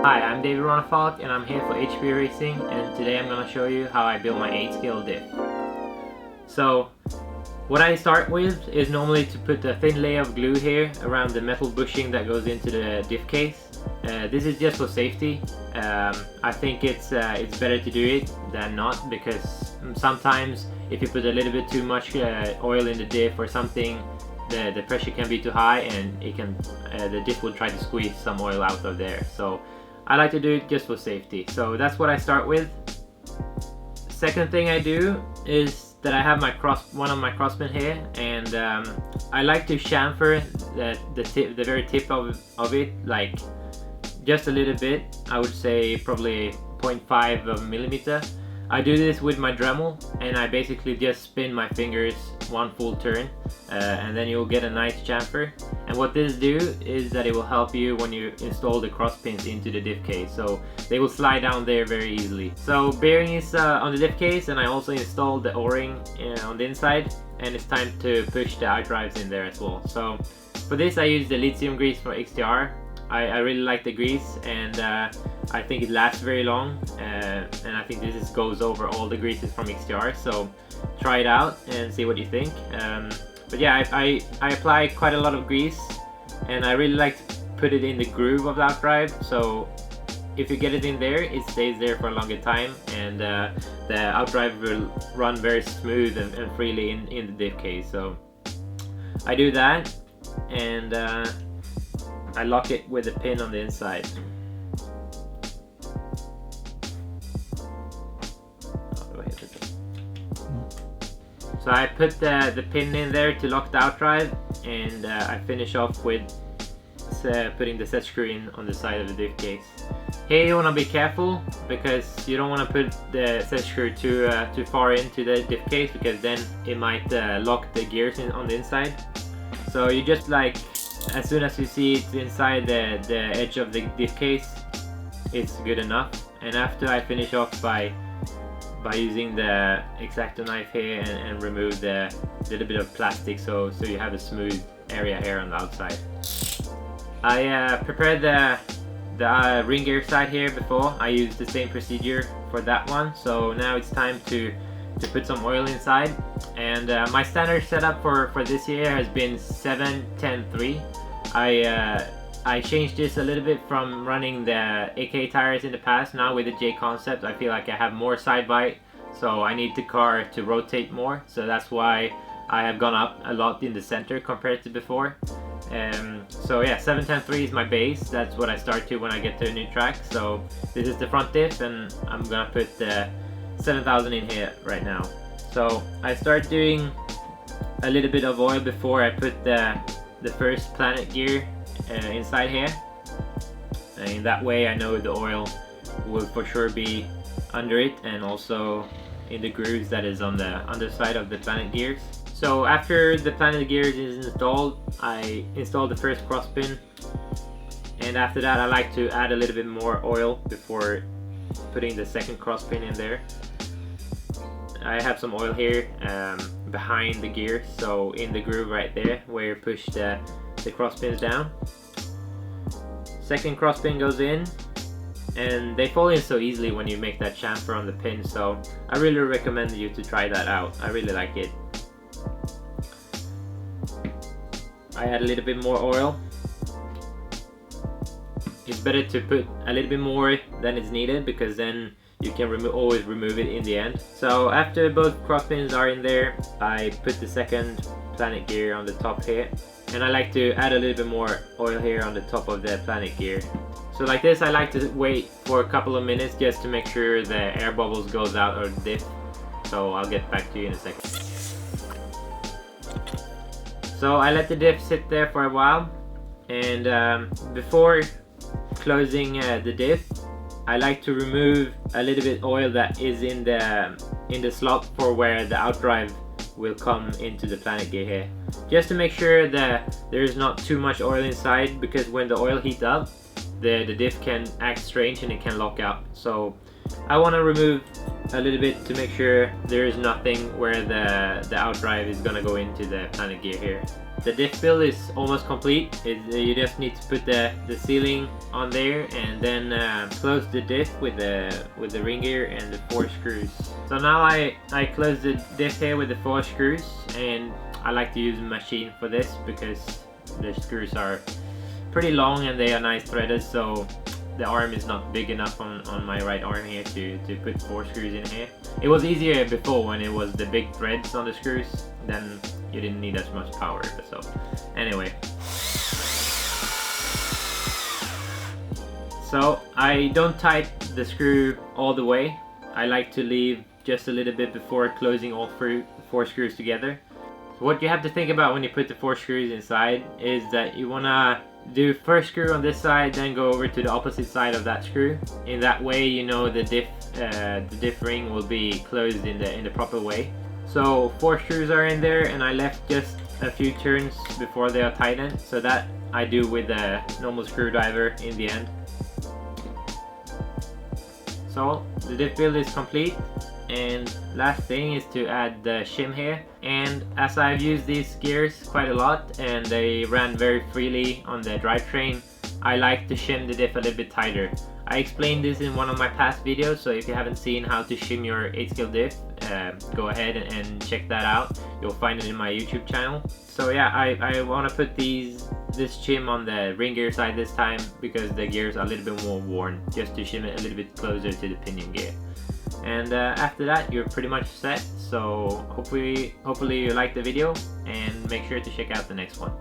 Hi, I'm David Ronnefalk and I'm here for HP Racing, and today I'm going to show you how I build my 8-scale diff. So what I start with is normally to put a thin layer of glue here around the metal bushing that goes into the diff case. This is just for safety. I think it's better to do it than not, because sometimes if you put a little bit too much oil in the diff or something, the pressure can be too high and it can the diff will try to squeeze some oil out of there. So I like to do it just for safety. So that's what I start with. Second thing I do is that I have my one of my crosspin here, and I like to chamfer the very tip of it, like just a little bit. I would say probably 0.5 of a millimeter. I do this with my Dremel, and I basically just spin my fingers one full turn, and then you'll get a nice chamfer. And what this do is that it will help you when you install the cross pins into the diff case, so they will slide down there very easily. So bearing is on the diff case, and I also installed the O-ring on the inside, and it's time to push the outdrives in there as well. So for this I use the lithium grease for XTR. I really like the grease, and I think it lasts very long, and I think this goes over all the greases from XTR, so try it out and see what you think. But yeah, I apply quite a lot of grease, and I really like to put it in the groove of the outdrive, so if you get it in there, it stays there for a longer time, and the outdrive will run very smooth and freely in the diff case. So I do that, and I lock it with a pin on the inside. So I put the pin in there to lock the outdrive, and I finish off with putting the set screw in on the side of the diff case. Here you want to be careful, because you don't want to put the set screw too far into the diff case, because then it might lock the gears on the inside. So you just, like, as soon as you see it inside the edge of the diff case, it's good enough. And after I finish off by using the X-Acto knife here and remove the little bit of plastic, so you have a smooth area here on the outside. I prepared the ring gear side here before. I used the same procedure for that one. So now it's time to put some oil inside, and my standard setup for this year has been 7-10-3. I changed this a little bit from running the AK tires in the past. Now with the Jconcepts, I feel like I have more side bite, so I need the car to rotate more, so that's why I have gone up a lot in the center compared to before. So yeah, 7-10-3 is my base. That's what I start to when I get to a new track. So this is the front diff, and I'm gonna put the 7000 in here right now. So I start doing a little bit of oil before I put the first planet gear inside here, and in that way I know the oil will for sure be under it, and also in the grooves that is on the underside of the planet gears. So after the planet gears is installed, I install the first cross pin, and after that I like to add a little bit more oil before putting the second cross pin in there. I have some oil here behind the gear, so in the groove right there where you push the cross pins down. Second cross pin goes in, and they fall in so easily when you make that chamfer on the pin, so I really recommend you to try that out. I really like it. I add a little bit more oil. It's better to put a little bit more than is needed, because then you can always remove it in the end. So after both cross pins are in there, I put the second planet gear on the top here, and I like to add a little bit more oil here on the top of the planet gear. So like this, I like to wait for a couple of minutes just to make sure the air bubbles goes out of the diff. So I'll get back to you in a second. So I let the diff sit there for a while, and before closing the diff, I like to remove a little bit oil that is in the slot for where the outdrive will come into the planet gear here, just to make sure that there is not too much oil inside, because when the oil heats up, the diff can act strange and it can lock out. So I want to remove a little bit to make sure there is nothing where the outdrive is gonna go into the planet gear here. the diff build is almost complete. You just need to put the sealing on there and then close the diff with the ring gear and the 4 screws. So now I close the diff here with the 4 screws, and I like to use a machine for this because the screws are pretty long and they are nice threaded, so the arm is not big enough on my right arm here to put 4 screws in here. It was easier before when it was the big threads on the screws, then you didn't need as much power. So anyway, so I don't tighten the screw all the way. I like to leave just a little bit before closing all 4 screws together. So what you have to think about when you put the 4 screws inside is that you wanna do first screw on this side, then go over to the opposite side of that screw. In that way, you know the diff ring will be closed in the proper way. So 4 screws are in there, and I left just a few turns before they are tightened. So that I do with a normal screwdriver in the end. So the diff build is complete. And last thing is to add the shim here, and as I've used these gears quite a lot and they ran very freely on the drivetrain, I like to shim the diff a little bit tighter. I explained this in one of my past videos, so if you haven't seen how to shim your 8-scale diff, go ahead and check that out. You'll find it in my YouTube channel. So yeah, I want to put this shim on the ring gear side this time because the gears are a little bit more worn, just to shim it a little bit closer to the pinion gear. And after that, you're pretty much set. So hopefully you liked the video, and make sure to check out the next one.